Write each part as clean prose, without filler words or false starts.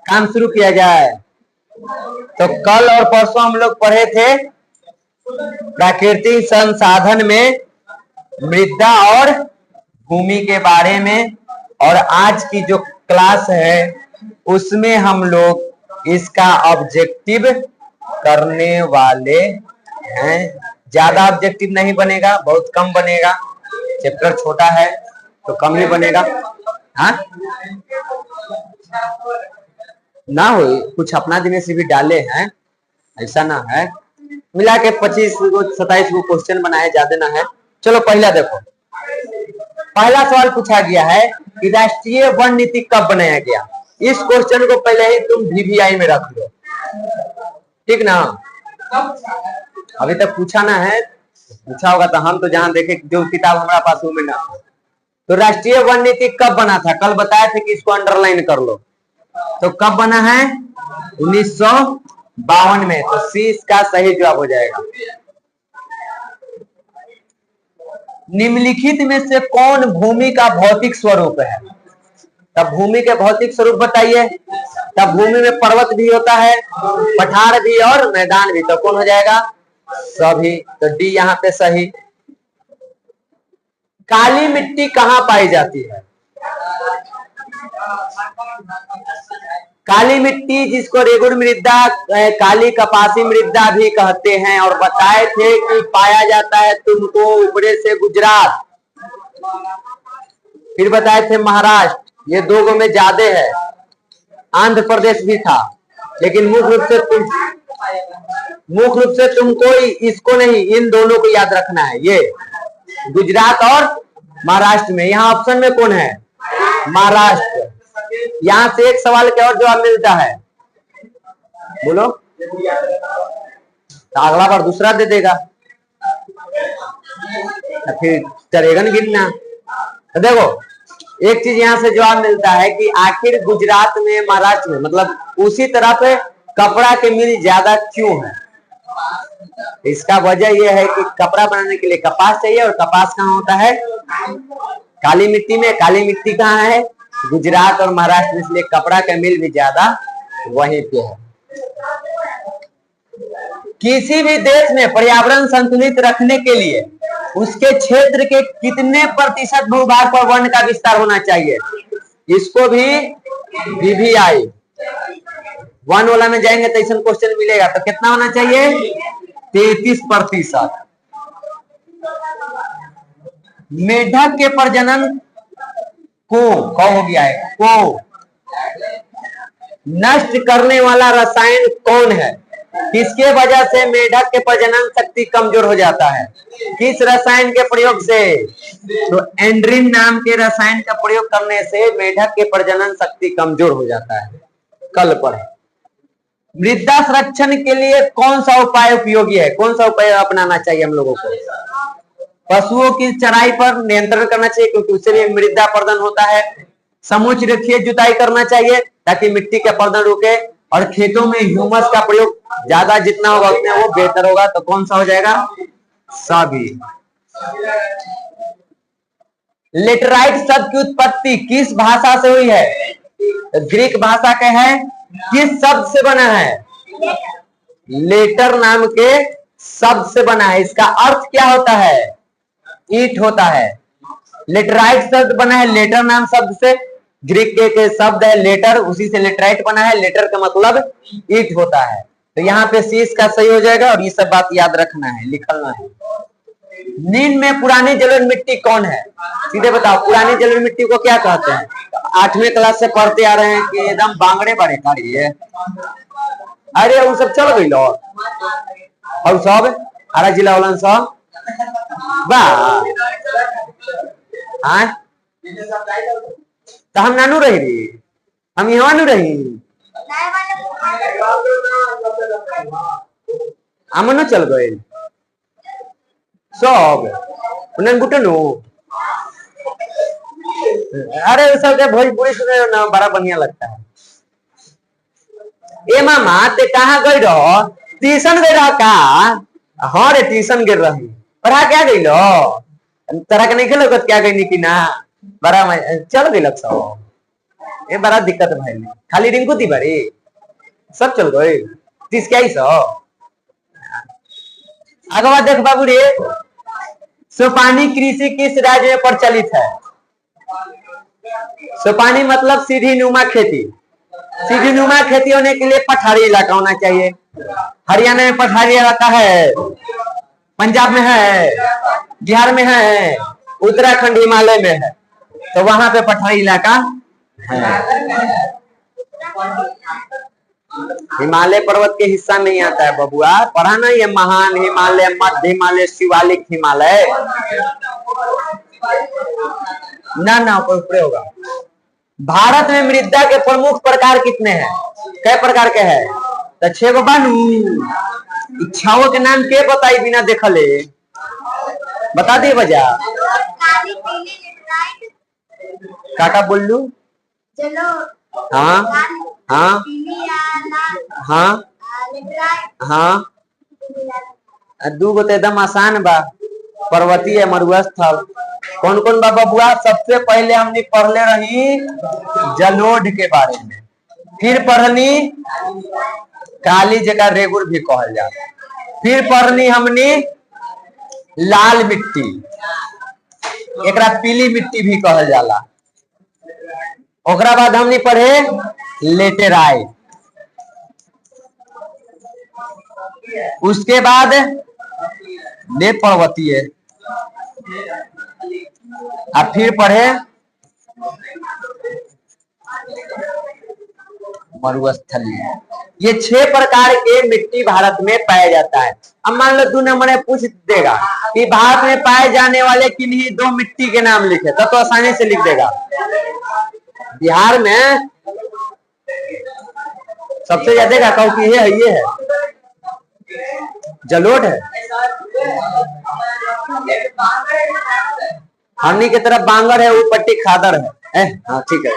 काम शुरू किया जाए। तो कल और परसों हम लोग पढ़े थे प्राकृतिक संसाधन में मृदा और भूमि के बारे में, और आज की जो क्लास है उसमें हम लोग इसका ऑब्जेक्टिव करने वाले हैं। ज्यादा ऑब्जेक्टिव नहीं बनेगा, बहुत कम बनेगा, चैप्टर छोटा है तो कम ही बनेगा। हाँ ना हो कुछ अपना दिन से भी डाले हैं, ऐसा ना है। मिला के 25 को 27 को क्वेश्चन बनाए, ज्यादा ना है। चलो पहला देखो, पहला सवाल पूछा गया है कि राष्ट्रीय वन नीति कब बनाया गया। इस क्वेश्चन को पहले ही तुम VVI में रख लो, ठीक ना। अभी तक पूछा ना है, पूछा होगा तो हम तो जहां देखे जो किताब हमारा पास वो में ना। तो राष्ट्रीय वन नीति कब बना था, कल बताए थे कि इसको अंडरलाइन कर लो। तो कब बना है, 1952 में। तो सी इसका सही जवाब हो जाएगा। निम्नलिखित में से कौन भूमि का भौतिक स्वरूप है। तब भूमि के भौतिक स्वरूप बताइए। तब भूमि में पर्वत भी होता है, पठार भी और मैदान भी। तो कौन हो जाएगा, सभी। तो डी यहाँ पे सही। काली मिट्टी कहाँ पाई जाती है। काली मिट्टी जिसको रेगुड़ मृदा, काली कपासी मृदा भी कहते हैं, और बताए थे कि पाया जाता है तुमको ऊपरे से गुजरात, फिर बताए थे महाराष्ट्र, ये दो गो में ज्यादा है। आंध्र प्रदेश भी था, लेकिन मुख्य रूप से तुमको इसको नहीं, इन दोनों को याद रखना है, ये गुजरात और महाराष्ट्र में। यहाँ ऑप्शन में कौन है, महाराष्ट्र। यहाँ से एक सवाल के और जवाब मिलता है, बोलो। तो अगला बार दूसरा दे देगा, फिर करेगा ना गिनना। तो देखो एक चीज यहाँ से जवाब मिलता है कि आखिर गुजरात में, महाराष्ट्र में, मतलब उसी तरह पे कपड़ा के मिल ज्यादा क्यों है। इसका वजह यह है कि कपड़ा बनाने के लिए कपास चाहिए, और कपास कहाँ होता है, काली मिट्टी में। काली मिट्टी कहाँ है, गुजरात और महाराष्ट्र में, इसलिए कपड़ा का मिल भी ज्यादा वहीं पे है। किसी भी देश में पर्यावरण संतुलित रखने के लिए उसके क्षेत्र के कितने प्रतिशत भूभाग पर वन का विस्तार होना चाहिए। इसको भी VVI वन वाला में जाएंगे तो ऐसा क्वेश्चन मिलेगा। तो कितना होना चाहिए, 33%। मेढक के प्रजनन को हो गया है, को नष्ट करने वाला रसायन कौन है। किसके वजह से मेढक के प्रजनन शक्ति कमजोर हो जाता है, किस रसायन के प्रयोग से। तो एंड्रिन नाम के रसायन का प्रयोग करने से मेढक के प्रजनन शक्ति कमजोर हो जाता है। कल पर मृदा संरक्षण के लिए कौन सा उपाय उपयोगी है, कौन सा उपाय अपनाना चाहिए हम लोगों को। पशुओं की चराई पर नियंत्रण करना चाहिए, क्योंकि उससे भी मृदा अपरदन होता है। समुच रेखीय जुताई करना चाहिए ताकि मिट्टी का अपरदन रुके, और खेतों में ह्यूमस का प्रयोग ज्यादा जितना होगा उतना वो बेहतर होगा। तो कौन सा हो जाएगा, सभी। लेटराइट शब्द की उत्पत्ति किस भाषा से हुई है। ग्रीक भाषा का है, किस शब्द से बना है, लेटर नाम के शब्द से बना है। इसका अर्थ क्या होता है, ईट होता है। लेटराइट शब्द बना है लेटर नाम शब्द से, ग्रीक के शब्द है लेटर, उसी से लेटराइट बना है। लेटर का मतलब ईट होता है। तो यहाँ पे सी इसका सही हो जाएगा, और ये सब बात याद रखना है, लिखना है। नील में पुरानी जलोढ़ मिट्टी कौन है, सीधे बताओ। पुरानी जलोढ़ मिट्टी को क्या कहते हैं। 8वीं क्लास से पढ़ते आ रहे हैं कि एकदम बांगड़े बड़े कारी है। अरे वो सब चल गई, और सब हरा जिला वाला सब तो हम नानू रही, हम यहाँ नु रही, हम चल गए सब गुटनू। अरे सब भोजपुरी सुने ना बड़ा बढ़िया लगता है। ए मामा ते कहाँ गई रहो, ट्यूशन गई रहा का। हाँ रे ट्यूशन गिर रही, पढ़ा क्या गई लो, तरह के नहीं खेलो क्या गई कि ना। बड़ा चल दिलक सब ये बड़ा दिक्कत भाई खाली रिंकू थी बड़ी सब चल गए 30 क्या ही सौ अगवा देख बाबू रे सोपानी कृषि किस राज्य में प्रचलित है? सोपानी मतलब सीढ़ी नुमा खेती। सीढ़ी नुमा खेती होने के लिए पठारी इलाका होना चाहिए। हरियाणा में पठारी इलाका है, पंजाब में है, बिहार में है, उत्तराखंड हिमालय में है, तो वहां पे पठारी इलाका है। हिमालय पर्वत के हिस्सा में ही आता है बबुआ, पढ़ा ना ये महान हिमालय, मध्य हिमालय, शिवालिक हिमालय ना ऊपर होगा। भारत में मृदा के प्रमुख प्रकार कितने हैं? कई प्रकार के हैं? तो 6 गो बानू। इच्छाओं के नाम के बताई बिना देखले बता दिए बजा। काका बोल लू। हाँ हाँ हाँ हाँ 2 गो तो एकदम आसान बा। पर्वतीय मरुस्थल कौन कौन बा बबुआ? सबसे पहले हमने पढ़ले रही जलोढ़ के बारे में, फिर पढ़नी काली जगह रेगुर भी कहल जा, फिर पढ़नी हमने लाल मिट्टी, एकरा पीली मिट्टी भी कहल जाला। ओकरा बाद हमने पढ़े लेटेराइट, उसके बाद ने पर्वतीय, और फिर पढ़े मरुस्थलीय। ये 6 प्रकार के मिट्टी भारत में पाया जाता है। अब मान लो 2 नंबर में पूछ देगा कि भारत में पाए जाने वाले किन्हीं 2 मिट्टी के नाम लिखे, तब तो आसानी से लिख देगा। बिहार में सबसे ज्यादा कहूँ कि ये है जलोढ़ है। हमनी की तरफ बांगर है, वो पट्टी खादर है। हाँ ठीक है,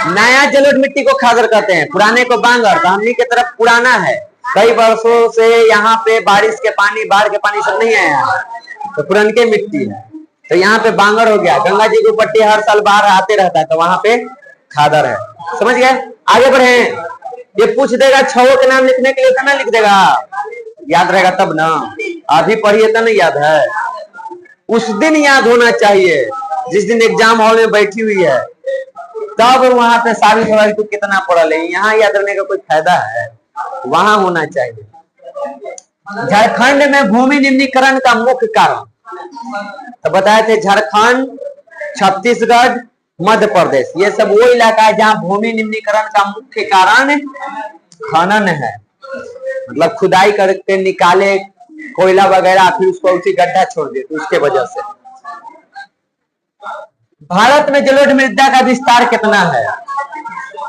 नया जलोढ़ मिट्टी को खादर कहते हैं, पुराने को बांगर। तो हमनी की तरफ पुराना है, कई वर्षों से यहाँ पे बारिश के पानी, बाढ़ के पानी सब नहीं आया, तो पुराने मिट्टी है, तो यहाँ पे बांगर हो गया। गंगा जी की पट्टी हर साल बाहर आते रहता है, तो वहां पे खादर है। समझ गए? आगे बढ़े। ये पूछ देगा 6 के नाम लिखने के लिए, तो ना लिख देगा, याद रहेगा तब ना। अभी पढ़िए तो नहीं याद है, उस दिन याद होना चाहिए जिस दिन एग्जाम हॉल में बैठी हुई है, तब वहां पे साबित होगा कि कितना पढ़ल है। यहाँ याद रखने का कोई फायदा है? वहां होना चाहिए। झारखंड में भूमि निम्नीकरण का मुख्य कारण तो बताए थे, झारखंड, छत्तीसगढ़, मध्य प्रदेश, ये सब वो इलाका है जहाँ भूमि निम्नीकरण का मुख्य कारण खनन है। मतलब खुदाई करके निकाले कोयला वगैरह, फिर उसको उसी गड्ढा छोड़ दिए, तो उसके वजह से। भारत में जलोढ़ मृदा का विस्तार कितना है?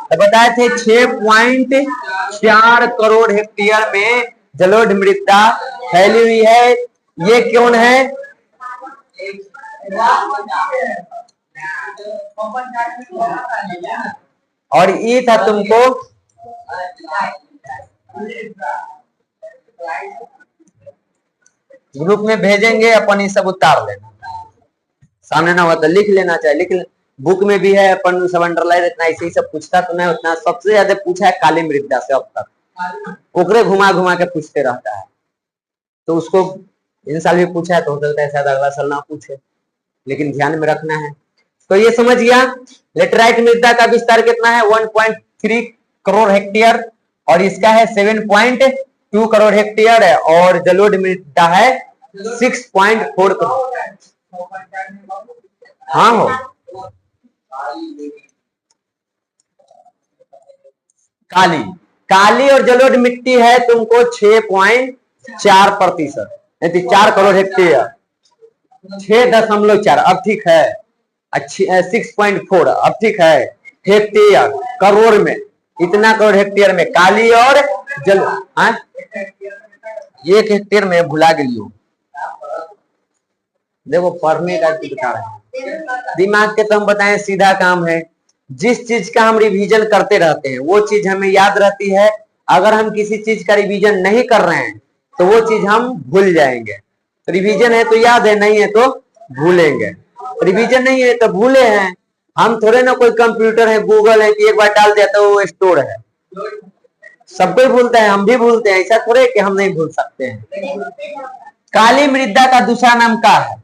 तो बताए थे 6.4 करोड़ हेक्टेयर में जलोढ़ मृदा फैली हुई है। ये क्यों है? और ये था तुमको ग्रुप में भेजेंगे, अपन ये सब उतार लेना, सामने ना होता लिख लेना चाहिए। लिख बुक में भी है, अपन सब अंडरलाइन, इतना ऐसे ही सब पूछता तो नहीं उतना। सबसे ज्यादा पूछा है काली मृदा से अब तक, ओकरे घुमा घुमा के पूछते रहता है, तो उसको इन साल भी पूछा है, तो हो सकता है शायद अगला साल ना पूछे, लेकिन ध्यान में रखना है। तो ये समझ गया। लेटराइट मृदा का विस्तार कितना है? 1.3 करोड़ हेक्टेयर, और इसका है 7.2 करोड़ हेक्टेयर है, और जलोढ़ मृदा है 6.4 करोड़। हाँ हो काली और जलोढ़ मिट्टी है तुमको 6.4%, 4 करोड़ हेक्टेयर, 6.4, अब ठीक है। 6.4 अब ठीक है, हेक्टेयर करोड़ में, इतना करोड़ हेक्टेयर में काली और जल। हाँ 1 हेक्टेयर में भुला गई। देखो पढ़ने का बता रहे हैं, दिमाग के तो हम बताएं सीधा काम है। जिस चीज का हम रिवीजन करते रहते हैं वो चीज हमें याद रहती है। अगर हम किसी चीज का रिवीजन नहीं कर रहे हैं तो वो चीज हम भूल जाएंगे। रिवीजन है तो याद है, नहीं है तो भूलेंगे। रिवीजन नहीं है तो भूले हैं। हम थोड़े ना कोई कंप्यूटर है, गूगल है कि एक बार डाल दिया तो वो स्टोर है। सब कोई भूलता है, हम भी भूलते हैं, ऐसा थोड़े कि हम नहीं भूल सकते हैं। काली मृदा का दूसरा नाम क्या है?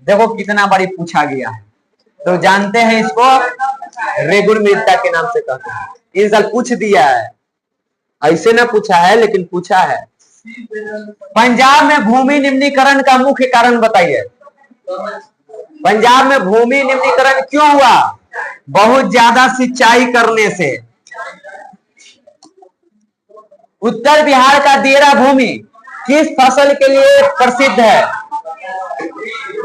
देखो कितना बारी पूछा गया है, तो जानते हैं इसको रेगुड़ मृदा के नाम से कहते हैं। इस साल पूछ दिया है, ऐसे ना पूछा है लेकिन पूछा है। पंजाब में भूमि निम्नीकरण का मुख्य कारण बताइए। पंजाब में भूमि निम्नीकरण क्यों हुआ? बहुत ज्यादा सिंचाई करने से। उत्तर बिहार का देरा भूमि किस फसल के लिए प्रसिद्ध है?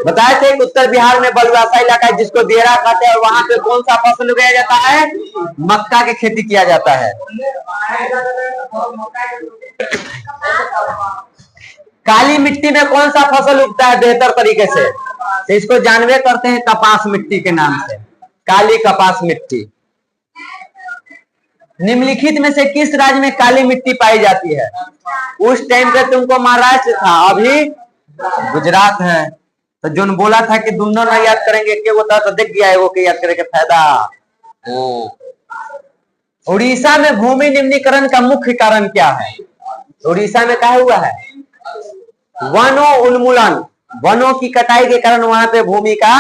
बताए थे कि उत्तर बिहार में बलुआसा इलाका है जिसको देरा कहते हैं, और वहां पे कौन सा फसल उगाया जाता है? मक्का की खेती किया जाता है। काली मिट्टी में कौन सा फसल उगता है बेहतर तरीके से? तो इसको जानवे करते हैं कपास मिट्टी के नाम से, काली कपास मिट्टी। निम्नलिखित में से किस राज्य में काली मिट्टी पाई जाती है? उस टाइम पे तुमको महाराष्ट्र था, अभी गुजरात है। तो जो बोला था कि दोनों ना याद करेंगे क्या होता, तो देख गया है वो कि याद करके फायदा। उड़ीसा में भूमि निम्नीकरण का मुख्य कारण क्या है? उड़ीसा में क्या हुआ है? वनों उन्मूलन, वनों की कटाई के कारण वहां पे भूमि का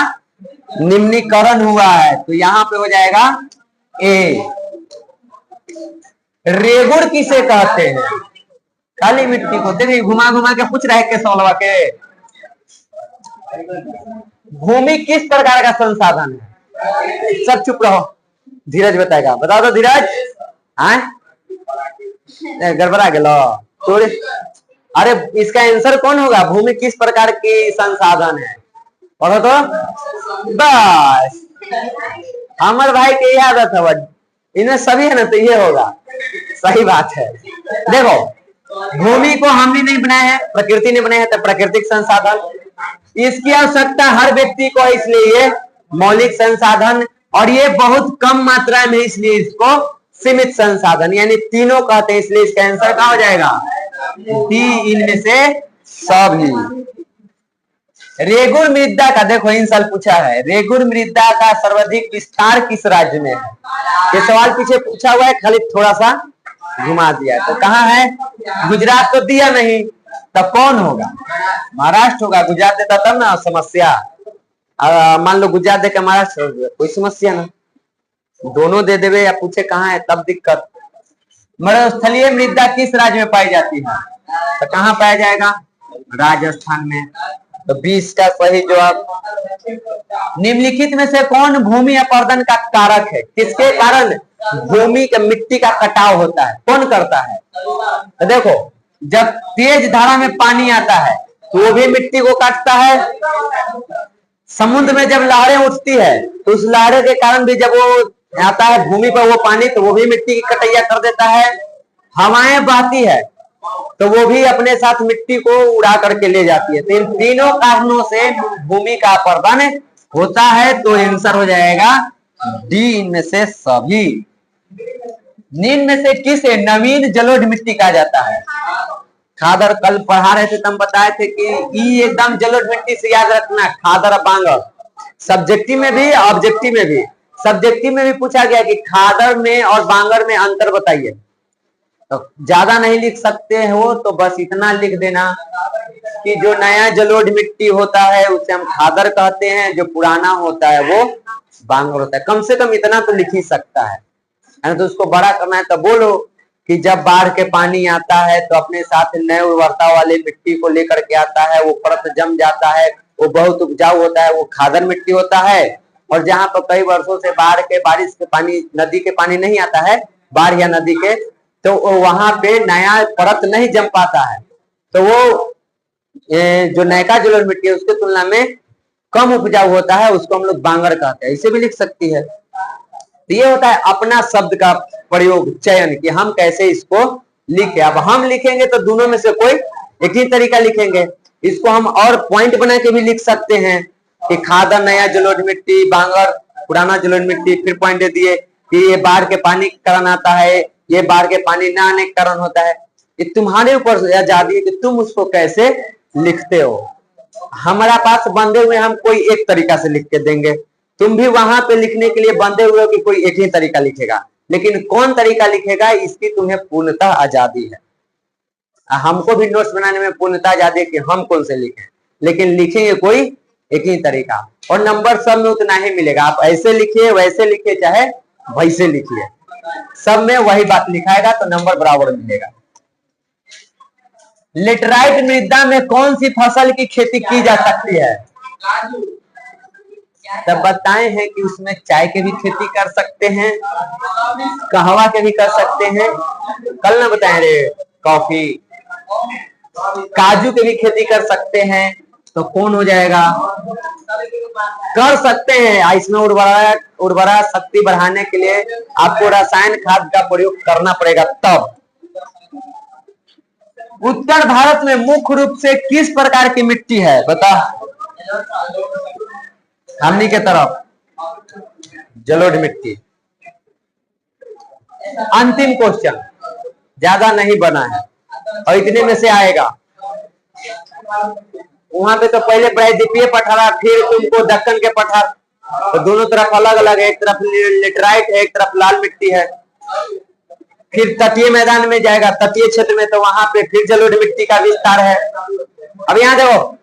निम्नीकरण हुआ है। तो यहां पे हो जाएगा ए। रेगुड़ किसे कहते हैं? काली मिट्टी को। देखिए घुमा घुमा के पूछ रहे के सवालवा के। भूमि किस प्रकार का संसाधन है? सब चुप रहो, धीरज बताएगा। बताओ तो धीरज। गड़बड़ा गेलो थोड़ी। अरे इसका आंसर कौन होगा? भूमि किस प्रकार की संसाधन है? पढ़ो तो बस। हमारे भाई के यह आदत है, इन्हें सभी है ना, तो ये होगा। सही बात है। देखो भूमि को हमने नहीं बनाया है, प्रकृति ने बनाया है, तो प्राकृतिक संसाधन। इसकी आवश्यकता हर व्यक्ति को, इसलिए ये मौलिक संसाधन, और ये बहुत कम मात्रा में, इसलिए इसको सीमित संसाधन, यानी तीनों कहते हैं। इसलिए इसका आंसर क्या हो जाएगा? डी, इनमें से सभी। रेगुड़ मृदा का देखो इन साल पूछा है, रेगुड़ मृदा का सर्वाधिक विस्तार किस राज्य में है? ये सवाल पीछे पूछा हुआ है, खाली थोड़ा सा घुमा दिया। तो कहाँ है? गुजरात तो दिया नहीं, तब कौन होगा? महाराष्ट्र होगा। गुजरात देता तब ना समस्या। मान लो गुजरात दे के महाराष्ट्र, कोई समस्या ना। दोनों दे देवे या पूछे कहाँ है, तब दिक्कत। मरुस्थलीय मृदा किस राज्य में पाई जाती है? तो कहाँ पाया जाएगा? राजस्थान में। तो 20 का सही जवाब। निम्नलिखित में से कौन भूमि अपरदन का कारक है? किसके कारण भूमि के मिट्टी का कटाव होता है? कौन करता है? तो देखो जब तेज धारा में पानी आता है तो वो भी मिट्टी को काटता है। समुद्र में जब लहरें उठती है तो उस लहरें के कारण भी जब वो आता है भूमि पर वो पानी, तो वो भी मिट्टी की कटैया कर देता है। हवाएं बहती है तो वो भी अपने साथ मिट्टी को उड़ा करके ले जाती है। तो इन तीनों कारणों से भूमि का अपरदन होता है। तो आंसर हो जाएगा डी, इनमें से सभी। निम्न में से किसे नवीन जलोढ़ मिट्टी कहा जाता है? खादर कल पढ़ा रहे थे, तब बताए थे कि ई एकदम जलोढ़ मिट्टी से याद रखना, खादर और बांगर। सब्जेक्टिव में भी, ऑब्जेक्टिव में भी। सब्जेक्टिव में भी पूछा गया कि खादर में और बांगर में अंतर बताइए। तो ज्यादा नहीं लिख सकते हो तो बस इतना लिख देना कि जो नया जलोढ़ मिट्टी होता है उसे हम खादर कहते हैं, जो पुराना होता है वो बांगर होता है। कम से कम इतना तो लिख ही सकता है। तो उसको बड़ा करना है तो बोलो कि जब बाढ़ के पानी आता है तो अपने साथ नए उर्वरता वाले मिट्टी को लेकर के आता है, वो परत जम जाता है, वो बहुत उपजाऊ होता है, वो खादर मिट्टी होता है। और जहां पर कई वर्षों से बाढ़ के, बारिश के पानी, नदी के पानी नहीं आता है, बाढ़ या नदी के, तो वहां पे नया परत नहीं जम पाता है, तो वो जो नयका जलोढ़ मिट्टी है उसके तुलना में कम उपजाऊ होता है, उसको हम लोग बांगर कहते हैं। इसे भी लिख सकती है। तो ये होता है अपना शब्द का प्रयोग, चयन, कि हम कैसे इसको लिखे। अब हम लिखेंगे तो दोनों में से कोई एक ही तरीका लिखेंगे। इसको हम और पॉइंट बना के भी लिख सकते हैं कि खादर नया जलोढ़ मिट्टी, बांगर पुराना जलोढ़ मिट्टी। फिर पॉइंट दे दिए कि ये बाढ़ के पानी के कारण आता है, ये बाढ़ के पानी न आने के कारण होता है। ये तुम्हारे ऊपर आजादी है कि तुम उसको कैसे लिखते हो। हमारा पास बंधे हुए हम कोई एक तरीका से लिख के देंगे, तुम भी वहां पे लिखने के लिए बंधे हुए हो कि कोई एक ही तरीका लिखेगा, लेकिन कौन तरीका लिखेगा इसकी तुम्हें पूर्णतः आजादी है। हमको भी नोट्स बनाने में पूर्णतः आजादी है कि हम कौन से लिखें, लेकिन लिखेंगे कोई एक ही तरीका, और नंबर सब में उतना ही मिलेगा। आप ऐसे लिखिए, वैसे लिखिए, चाहे वैसे लिखिए, सब में वही बात लिखाएगा तो नंबर बराबर मिलेगा। लेटराइट मृदा में कौन सी फसल की खेती की जा सकती है? तब बताए हैं कि उसमें चाय के भी खेती कर सकते हैं, कहवा के भी कर सकते हैं, कल ना बताए रे, कॉफी, काजू के भी खेती कर सकते हैं, तो कौन हो जाएगा? कर सकते हैं। इसमें उर्वरा शक्ति बढ़ाने के लिए आपको रसायन खाद का प्रयोग करना पड़ेगा तब। उत्तर भारत में मुख्य रूप से किस प्रकार की मिट्टी है? बता। हमनी के तरफ जलोढ़ मिट्टी। अंतिम क्वेश्चन, ज्यादा नहीं बना है और इतने में से आएगा। वहां पे तो पहले प्रायद्वीपीय पठार, फिर तुमको दक्कन के पठार, तो दोनों तरफ अलग अलग है, एक तरफ लेटराइट है, एक तरफ लाल मिट्टी है। फिर तटीय मैदान में जाएगा, तटीय क्षेत्र में, तो वहां पे फिर जलोढ़ मिट्टी का विस्तार है। अब यहाँ देखो,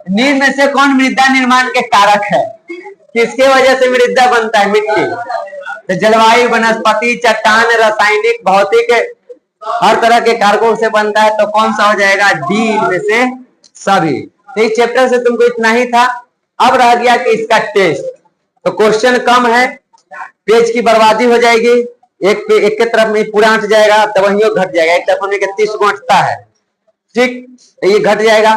नील में से कौन मृदा निर्माण के कारक है? किसके वजह से मृदा बनता है? मिट्टी। तो जलवायु, वनस्पति, चट्टान, रासायनिक, भौतिक, हर तरह के कारकों से बनता है, तो कौन सा हो जाएगा? डी में से सभी। तो इस चैप्टर से तुमको इतना ही था। अब रह गया कि इसका टेस्ट, तो क्वेश्चन कम है, पेज की बर्बादी हो जाएगी, एक के तरफ में पूरा हट जाएगा, दवाइयों घट जाएगा, एक तरफ में 30 गो हटता है, ठीक, तो ये घट जाएगा।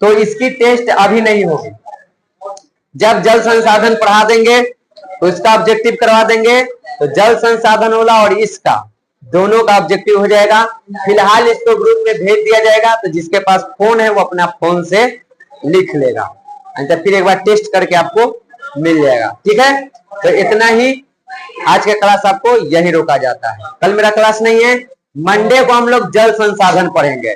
तो इसकी टेस्ट अभी नहीं होगी, जब जल संसाधन पढ़ा देंगे तो इसका ऑब्जेक्टिव करवा देंगे, तो जल संसाधन वाला और इसका दोनों का ऑब्जेक्टिव हो जाएगा। फिलहाल इसको ग्रुप में भेज दिया जाएगा, तो जिसके पास फोन है वो अपना फोन से लिख लेगा, तो फिर एक बार टेस्ट करके आपको मिल जाएगा, ठीक है। तो इतना ही आज का क्लास आपको यही रोका जाता है। कल मेरा क्लास नहीं है, मंडे को हम लोग जल संसाधन पढ़ेंगे।